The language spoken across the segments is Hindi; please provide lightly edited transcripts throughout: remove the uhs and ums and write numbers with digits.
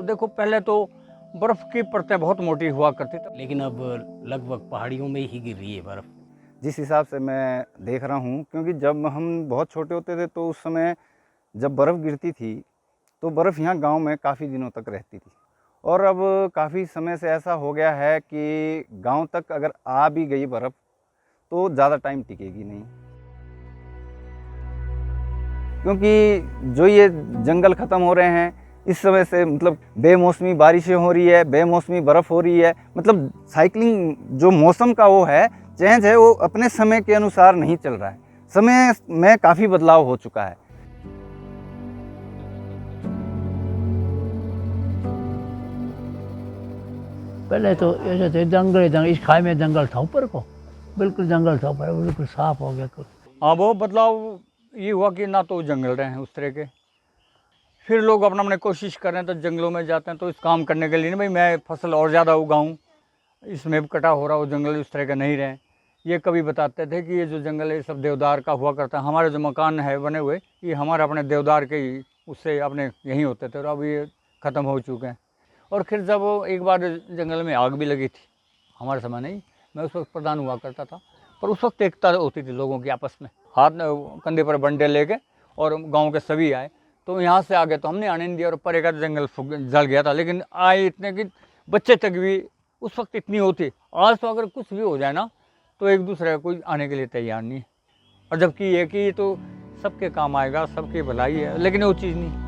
देखो पहले तो बर्फ़ की परतें बहुत मोटी हुआ करती थी, लेकिन अब लगभग पहाड़ियों में ही गिर रही है बर्फ़। जिस हिसाब से मैं देख रहा हूँ, क्योंकि जब हम बहुत छोटे होते थे तो उस समय जब बर्फ़ गिरती थी तो बर्फ़ यहाँ गांव में काफ़ी दिनों तक रहती थी, और अब काफ़ी समय से ऐसा हो गया है कि गांव तक अगर आ भी गई बर्फ़ तो ज़्यादा टाइम टिकेगी नहीं, क्योंकि जो ये जंगल ख़त्म हो रहे हैं इस समय से, मतलब बेमौसमी बारिशें हो रही है, बेमौसमी बर्फ़ हो रही है, मतलब साइक्लिंग जो मौसम का वो है चेंज है, वो अपने समय के अनुसार नहीं चल रहा है। समय में काफ़ी बदलाव हो चुका है। पहले तो ऐसे थे जंगल, इस खाई में जंगल था ऊपर को, बिल्कुल जंगल था ऊपर, बिल्कुल साफ हो गया कुछ। हाँ वो बदलाव ये हुआ कि ना तो जंगल रहे हैं उस तरह के, फिर लोग अपना अपने कोशिश कर रहे हैं तो जंगलों में जाते हैं तो इस काम करने के लिए नहीं भाई मैं फसल और ज़्यादा उगाऊँ, इसमें भी कटा हो रहा हो, जंगल उस तरह के नहीं रहे। ये कभी बताते थे कि ये जो जंगल है ये सब देवदार का हुआ करता है, हमारे जो मकान है बने हुए ये हमारे अपने देवदार के ही उससे अपने यहीं होते थे, और अब ये ख़त्म हो चुके हैं। और फिर जब एक बार जंगल में आग भी लगी थी, हमारे समय नहीं, मैं उस वक्त प्रधान हुआ करता था, पर उस वक्त एकता होती थी लोगों की आपस में, हाथ कंधे पर बंडे लेके, और गांव के सभी आए तो यहाँ से आगे तो हमने आने नहीं दिया, और परे का जंगल जल गया था, लेकिन आए इतने कि बच्चे तक भी उस वक्त इतनी होती। आज तो अगर कुछ भी हो जाए ना तो एक दूसरे का कोई आने के लिए तैयार नहीं है, और जबकि ये कि तो सबके काम आएगा, सबकी भलाई है, लेकिन वो चीज़ नहीं।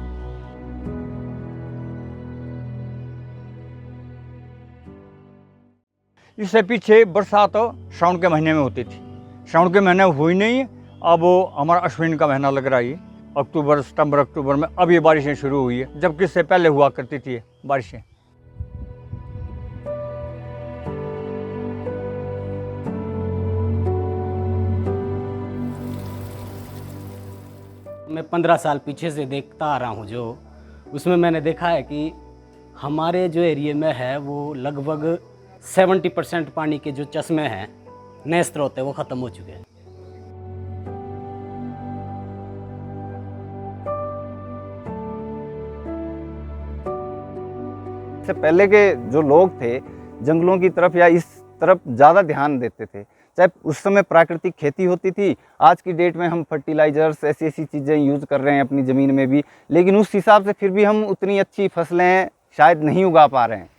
इससे पीछे बरसात श्रावण के महीने में होती थी, श्रावण के महीने हुई नहीं है, अब वो हमारा अश्विन का महीना लग रहा है, अक्टूबर सितंबर अक्टूबर में अब ये बारिशें शुरू हुई है, जबकि इससे पहले हुआ करती थी ये बारिशें। मैं 15 साल पीछे से देखता आ रहा हूँ, जो उसमें मैंने देखा है कि हमारे जो एरिया में है वो लगभग 70% पानी के जो चश्मे हैं, नए स्रोत है, वो ख़त्म हो चुके हैं। इससे पहले के जो लोग थे जंगलों की तरफ या इस तरफ ज़्यादा ध्यान देते थे, चाहे उस समय प्राकृतिक खेती होती थी, आज की डेट में हम फर्टिलाइजर्स ऐसी ऐसी चीज़ें यूज़ कर रहे हैं अपनी ज़मीन में भी, लेकिन उस हिसाब से फिर भी हम उतनी अच्छी फसलें शायद नहीं उगा पा रहे हैं।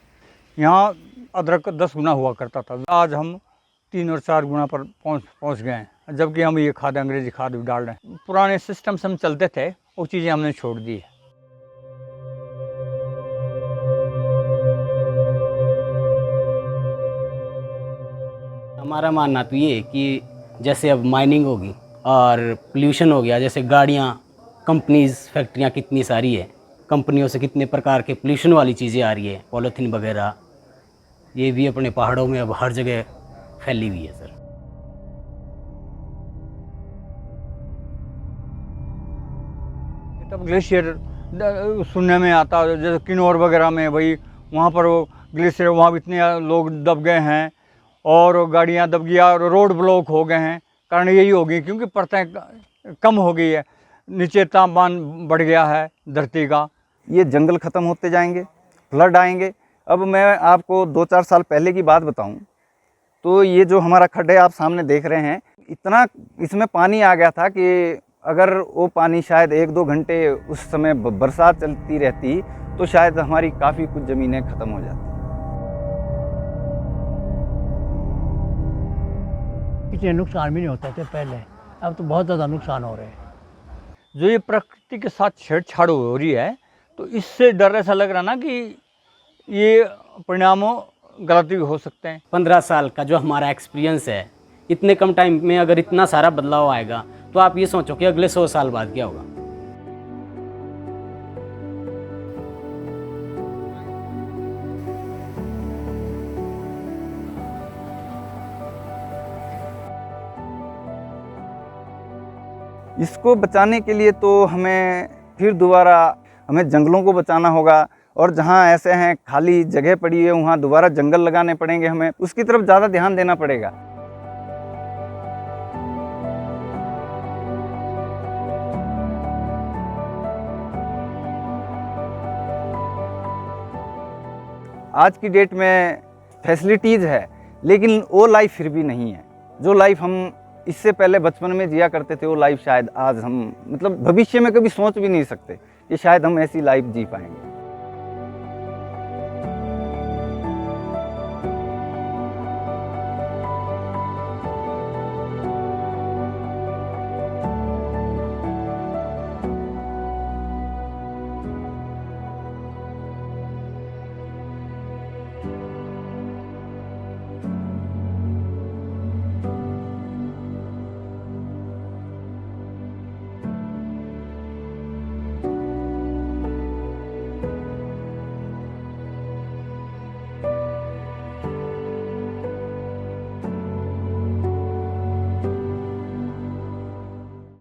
यहाँ अदरक 10 गुना हुआ करता था, आज हम 3 और 4 गुना पर पहुँच गए हैं, जबकि हम ये खाद अंग्रेजी खाद भी डाल रहे हैं। पुराने सिस्टम से हम चलते थे, वो चीज़ें हमने छोड़ दी है। हमारा मानना तो ये है कि जैसे अब माइनिंग होगी और पोल्यूशन हो गया, जैसे गाड़ियाँ, कंपनीज़, फैक्ट्रियाँ कितनी सारी है, कंपनियों से कितने प्रकार के पोल्यूशन वाली चीज़ें आ रही है, पॉलीथीन वगैरह, ये भी अपने पहाड़ों में अब हर जगह फैली हुई है सर। तब ग्लेशियर सुनने में आता, जैसे किन्नौर वगैरह में भाई वहाँ पर वो ग्लेशियर, वहाँ भी इतने लोग दब गए हैं और गाड़ियाँ दब गया और रोड ब्लॉक हो गए हैं, कारण यही हो गई क्योंकि परतें कम हो गई है, नीचे तापमान बढ़ गया है धरती का। ये जंगल ख़त्म होते जाएंगे, फ्लड आएंगे। अब मैं आपको 2-4 साल पहले की बात बताऊं तो ये जो हमारा खड्डे आप सामने देख रहे हैं, इतना इसमें पानी आ गया था कि अगर वो पानी शायद 1-2 घंटे उस समय बरसात चलती रहती तो शायद हमारी काफ़ी कुछ ज़मीनें ख़त्म हो जाती। इतने नुकसान भी नहीं होते थे पहले, अब तो बहुत ज़्यादा नुकसान हो रहे हैं। जो ये प्रकृति के साथ छेड़छाड़ हो रही है तो इससे डर ऐसा लग रहा ना कि ये परिणाम गलत भी हो सकते हैं। 15 साल का जो हमारा एक्सपीरियंस है, इतने कम टाइम में अगर इतना सारा बदलाव आएगा तो आप ये सोचो कि अगले 100 साल बाद क्या होगा। इसको बचाने के लिए तो हमें फिर दोबारा हमें जंगलों को बचाना होगा, और जहाँ ऐसे हैं खाली जगह पड़ी है वहाँ दोबारा जंगल लगाने पड़ेंगे, हमें उसकी तरफ ज़्यादा ध्यान देना पड़ेगा। आज की डेट में फैसिलिटीज़ है, लेकिन वो लाइफ फिर भी नहीं है। जो लाइफ हम इससे पहले बचपन में जिया करते थे, वो लाइफ शायद आज हम मतलब भविष्य में कभी सोच भी नहीं सकते कि शायद हम ऐसी लाइफ जी पाएंगे।